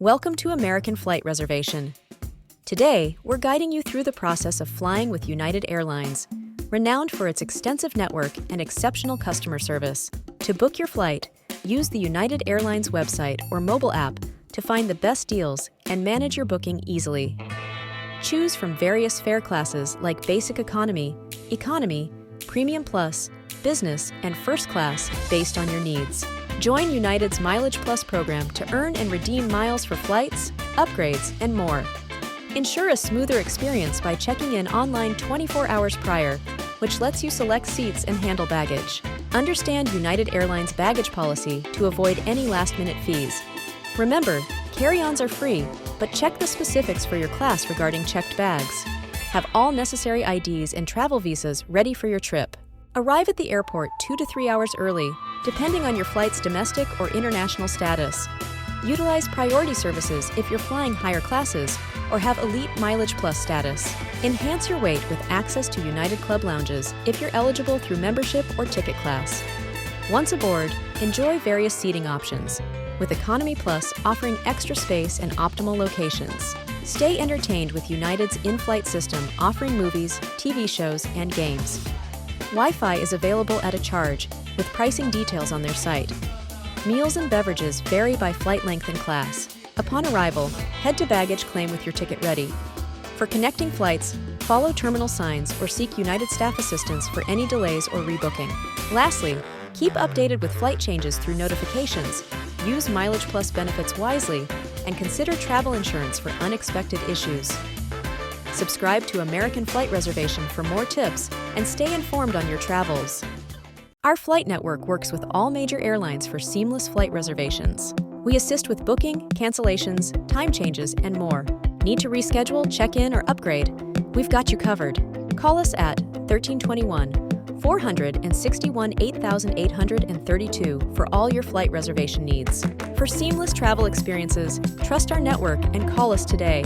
Welcome to American Flight Reservation. Today, we're guiding you through the process of flying with United Airlines, renowned for its extensive network and exceptional customer service. To book your flight, use the United Airlines website or mobile app to find the best deals and manage your booking easily. Choose from various fare classes like Basic Economy, Economy, Premium Plus, Business, and First Class based on your needs. Join United's Mileage Plus program to earn and redeem miles for flights, upgrades, and more. Ensure a smoother experience by checking in online 24 hours prior, which lets you select seats and handle baggage. Understand United Airlines baggage policy to avoid any last-minute fees. Remember, carry-ons are free, but check the specifics for your class regarding checked bags. Have all necessary IDs and travel visas ready for your trip. Arrive at the airport 2 to 3 hours early, depending on your flight's domestic or international status. Utilize priority services if you're flying higher classes or have Elite Mileage Plus status. Enhance your weight with access to United Club lounges if you're eligible through membership or ticket class. Once aboard, enjoy various seating options, with Economy Plus offering extra space and optimal locations. Stay entertained with United's in-flight system offering movies, TV shows, and games. Wi-Fi is available at a charge, with pricing details on their site. Meals and beverages vary by flight length and class. Upon arrival, head to baggage claim with your ticket ready. For connecting flights, follow terminal signs or seek United staff assistance for any delays or rebooking. Lastly, keep updated with flight changes through notifications, use Mileage Plus benefits wisely, and consider travel insurance for unexpected issues. Subscribe to American Flight Reservation for more tips and stay informed on your travels. Our flight network works with all major airlines for seamless flight reservations. We assist with booking, cancellations, time changes, and more. Need to reschedule, check in, or upgrade? We've got you covered. Call us at 1321-461-8832 for all your flight reservation needs. For seamless travel experiences, trust our network and call us today.